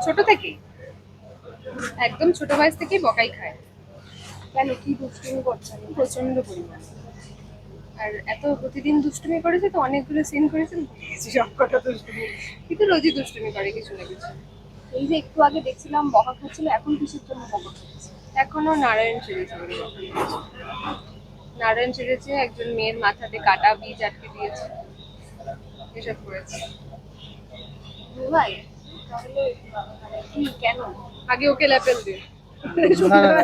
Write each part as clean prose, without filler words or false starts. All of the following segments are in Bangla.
ছোট থেকেই, একদম ছোট বয়স থেকেই বকাই খায়। কেন, কি দুষ্টুমি করছেন? প্রচন্ড পরিমাণ। আর এত প্রতিদিন দুষ্টুমি করেছে তো, অনেকগুলো সিন করেছে, ভুলে গেছি সব কটা দুষ্টুমি। কিন্তু রোজই দুষ্টুমি করে কিছু না কিছু। এই যে একটু আগে দেখছিলাম বকা খাচ্ছিল, এখন কিসের জন্য বকা খাচ্ছে? এখনো নারায়ণ সেজেছে বলে বকা খাচ্ছে। নারায়ণ সেজেছে, একজন মেয়ের মাথাতে কাটা বীজ আটকে দিয়েছে, এসব করেছে। ভাই তাহলে কি, কেন? আগে ওকে লেপেল দিন। না না না,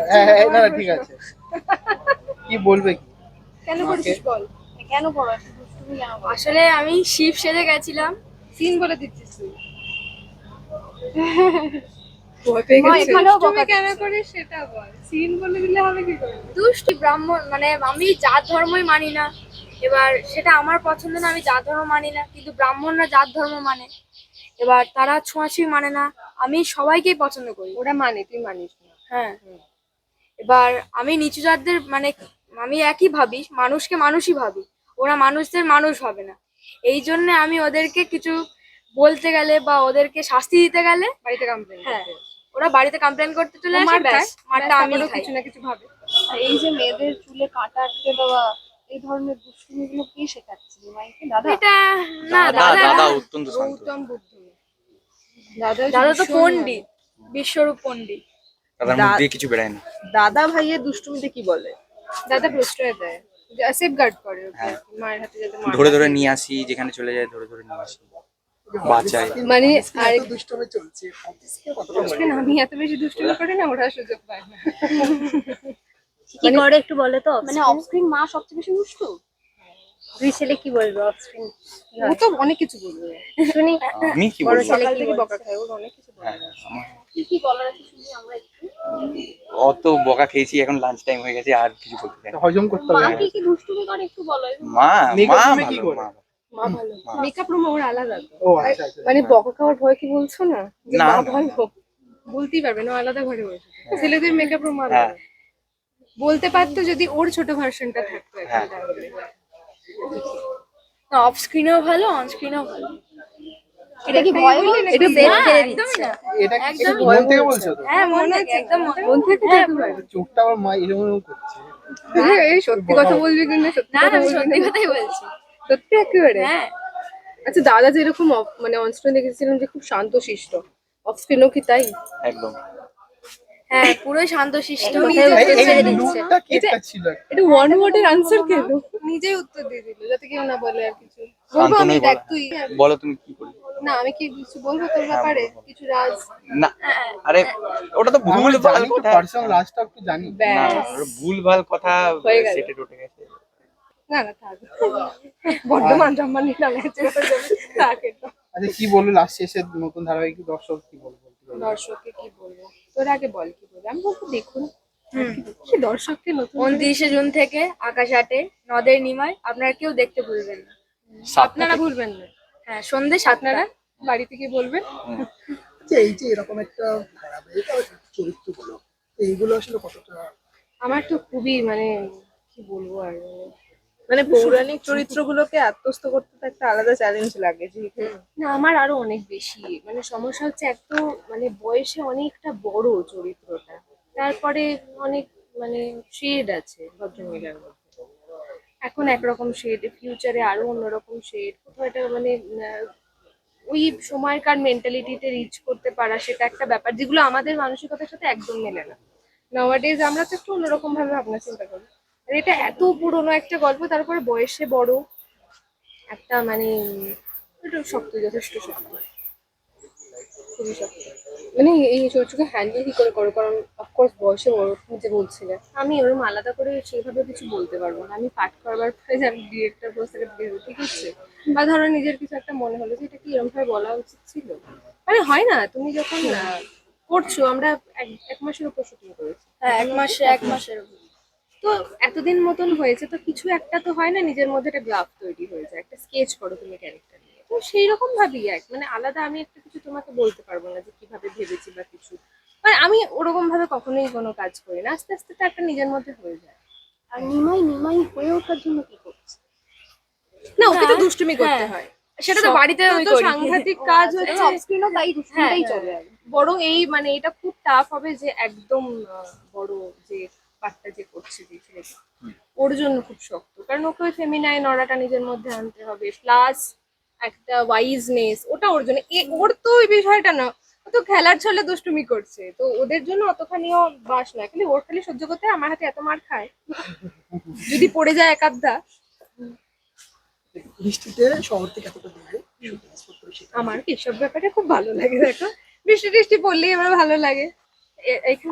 না না, ঠিক আছে, কি বলবে কি কেন মাকে? করেছিস বল? কেন করো এত দুষ্টুমি, কেন করো? আসলে আমি শিব সেজে গেছিলাম। সিন বলে দিচ্ছিস তুই। ভয় পেয়ে মা, গেছিস? এখানেও বকা তুমি কেন দিচ্ছে। করিস সেটা বল, সিন বলে দিলে হবে কি করে? দুষ্টি ব্রাহ্মণ, মানে আমি জাত ধর্মই মানি না। এবার সেটা আমার পছন্দ না, আমি জাত ধর্ম মানি না, কিন্তু ব্রাহ্মণরা জাত ধর্ম মানে। এবার তারা ছোঁয়াছুঁই মানে না, আমি সবাইকেই পছন্দ করি। ওরা মানে, তুই মানিস না। হ্যাঁ, এবার আমি নিচু জাতদের মানে আমি একই ভাবি, মানুষকে মানুষই ভাবি, ওরা মানুষদের মানুষ ভাবে না। এই জন্য আমি ওদেরকে কিছু বলতে গেলে বা ওদেরকে শাস্তি দিতে গেলে, বাড়িতে কমপ্লেন হ্যাঁ, করতে। ওরা বাড়িতে কমপ্লেন করতে চলে ও আসে, মার ব্যাস খায়, মারটা আমি তারপরেও খাই। কিছু না কিছু ভাবে। আর এই যে মেয়েদের চুলে কাঁটা আটকে দেওয়া, এই ধরনের দুষ্টুমি গুলো কে শেখাচ্ছে মাইকে? দাদা? এটা না, দাদা দাদা দাদা না। অত্যন্ত শান্ত। গৌতম বুদ্ধ। দাদা দাদা তো ভীষণ পণ্ডিত, বিশ্বরূপ পণ্ডিত। দাদার মুখ দিয়ে কিছু বেরায় না। দাদা ভাইয়ের দুষ্টুমিতে কি বলে? ভালো। দাদা প্রশ্রয় দেয়, সেফগার্ড করে ওকে, হ্যাঁ। মায়ের হাতে যাতে মার ধরে না ধরে খেয়ে নিয়ে যায়। আসি, যেখানে চলে যায় ধরে ধরে নিয়ে আসি, বাঁচাই। মানে আর আরেক দুষ্টুমি চলছে, অফিসকে কতটা অশ্বিন, আমি এত বেশি দুষ্টুমি করে না, ওরা সুযোগ পায় না। কি করে একটু বলে তো? মানে অফ স্ক্রিন মা সবচেয়ে বেশি দুষ্টু? দুই ছেলে কি বলবে অফ স্ক্রিন? ও তো অনেক কিছু বলবে, শুনি। আমি কি বড় বলবো? ছেলে সকাল কি থেকে বলছে? বকা খায়, ওর অনেক কিছু হ্যাঁ, বলবে। আমার কি কি বলার আছে শুনি আমরা একটু। অত বকা খেয়েছি, এখন লাঞ্চ টাইম হয়ে গেছে, আর কিছু বলতে চাই না। হজম করতে মা হবে। কি কি দুষ্টুমি করে একটু বলো। মা Makeup মা room এ কি ভালো, করে? মা ভালো। মা ভালো, মেকআপ রুম ওর আলাদা তো। ও আচ্ছা আচ্ছা, মানে বকা খাওয়ার ভয় কি বলছো না, যে না, মা না, ভালো বলতেই পারবে না, ও আলাদা ঘরে বসে। ছেলেদের মেকআপ রুম আলাদা। হ্যাঁ। বলতে পারতো যদি ওর ছোট ভার্সনটা থাকতো এখন, হ্যাঁ। তাহলে। না, অফ স্ক্রিনেও ভালো, অন স্ক্রিনেও ভালো। এটা কি ভয় বললে এটা নাকি? সেট না, ছেড়ে একদমই দিচ্ছে। না। এটা কি একদম মন থেকে বলছো তো? হ্যাঁ, মন থেকে, একদম মন থেকে হ্যাঁ, তো একেবারে। চোখটা আমার মা এরকম এরকম করছে। এই সত্যি কথা বলবি কিনা, সত্যি না, কথা আমি বলবি সত্যি না? কথাই বলছি। সত্যি একেবারে? হ্যাঁ, আচ্ছা, দাদা যেরকম মানে অন স্ক্রিন দেখেছিলাম যে খুব শান্ত শিষ্ট, অফ স্ক্রিনও কি তাই? একদম। হ্যাঁ, পুরোই শান্তশিষ্ট। কোথায় এই উঠে ছেড়ে এই দিচ্ছে। লুকটা কি একটা ছিল? এটা ওয়ান ওয়ার্ডের আনসার কেন? নিজেই উত্তর দিয়ে দিল, যাতে কেউ না বলে আর কিছু। বলবো আমি, শান্তনুই দেখ বলো। তুই। বলো তুমি কি করবে? না, আমি কি কিছু বলবো তোর ব্যাপারে, কিছু রাজ? না, আরে ওটা তো ভুল আমরা ভাল জানি তো, কথা। পার্সোনাল রাজটা একটু জানি। না, ব্যাস। ওটা ভুল ভাল কথা হয়ে গেল। সেটে উঠে গেছে। না না, থাক। বর্ধমান সম্মানী নামে চলে যাবে, থাক এটা। আচ্ছা, কি বললো লাস্ট শেষে নতুন ধারাবাহিক দর্শক কি বলবো? দর্শককে কি বলবো, তোর আগে বল কি বলবো। আমি বলবো দেখুন, কি দর্শককে নতুন করে- 29শে জুন থেকে আকাশ আটে, নদের নিমায়, আপনারা কেউ দেখতে ভুলবেন না। আপনারা ভুলবেন না, হ্যাঁ, সন্ধ্যে 7টা। আপনারা বাড়িতে গিয়ে বলবেন। আচ্ছা, এই যে এরকম একটা ধারাবাহিক চরিত্রগুলো, এইগুলো আসলে কতটা আমার তো খুবই মানে কি বলবো আর, মানে পৌরাণিক চরিত্রগুলোকে আত্মস্থ করতে তো একটা আলাদা চ্যালেঞ্জ লাগে, যেহেতু না আমার আরো অনেক বেশি মানে সমস্যা হচ্ছে, এক তো মানে বয়সে অনেকটা বড় চরিত্রটা, তারপরে অনেক মানে শেড আছে ভদ্রমহিলার মধ্যে। এখন একরকম শেড, ফিউচারে আরো অন্যরকম শেড, কোথাও এটা মানে ওই সময়কার মেন্টালিটিতে রিচ করতে পারা, সেটা একটা ব্যাপার যেগুলো আমাদের মানসিকতার সাথে একদম মেলে না। নাওয়াডেজ আমরা তো একটু অন্যরকম ভাবে ভাবনা চিন্তা করি। আর এটা এত পুরোনো একটা গল্প, তারপরে বয়সে বড় একটা মানে একটু শক্ত, যথেষ্ট শক্ত, খুবই শক্ত। মানে এই চরিত্রকে হ্যান্ডেল কি করে করো, কারণ অফকোর্স বয়সে বড়, তুমি যে বলছিলে, আমি ওরকম আলাদা করে সেইভাবে কিছু বলতে পারবো না। আমি পাঠ করবার পরে যে আমি ডিরেক্টর বস থেকে দিয়ে দেবো, ঠিক আছে, বা ধরো নিজের কিছু একটা মনে হলো যে এটা কি এরকম ভাবে বলা উচিত ছিল, মানে হয় না, তুমি যখন করছো, আমরা এক মাসের উপর শুটিং করেছি। হ্যাঁ, এক মাসের উপর। তো এতদিন মতন হয়েছে, তো কিছু একটা তো হয় না, নিজের মধ্যে একটা গ্রাফ তৈরি হয়ে যায়, একটা স্কেচ করো তুমি ক্যারেক্টার নিয়ে, তো সেই রকম ভাবেই মানে আলাদা আমি একটা কিছু তোমাকে বলতে পারবো না যে কিভাবে ভেবেছি বা কিছু, মানে আমি ওরকম ভাবে কখনোই কোনো কাজ করি না, আস্তে আস্তে তো একটা নিজের মধ্যে হয়ে যায়। আর নিমাই নিমাই হয়ে ওঠার জন্য কি করছে? না, ওকে তো দুষ্টুমি করতে হ্যাঁ। হয়, সেটা তো বাড়িতে আমি তো করি। সাংঘাতিক কাজ হচ্ছে, অফ স্ক্রিনও তাই দুষ্টুমিটাই হ্যাঁ, চলে আর কি। বরং এই মানে এটা খুব টাফ হবে যে একদম বড় যে পার্টটা যে করছে যে ছেলেটা, ওর জন্য খুব শক্ত, কারণ ওকে ওই ফেমিনাইন অরাটা নিজের মধ্যে আনতে হবে, প্লাস একটা ওয়াইজনেস, ওটা ওর জন্য ওর তো ওই বিষয়টা না, ও তো খেলার ছলে দুষ্টুমি করছে, তো ওদের জন্য অতখানিও বাস নয়, খালি ওর খালি সহ্য করতে হয়, আমার হাতে এত মার খায় যদি পড়ে যায় এক আধটা। বৃষ্টিতে শহর থেকে এতটা দূরে শুটিং স্পট করে সেখানে আমার কি সব ব্যাপারে খুব ভালো লাগে, দেখো বৃষ্টি টিষ্টি পড়লেই আমার ভালো লাগে। এখানে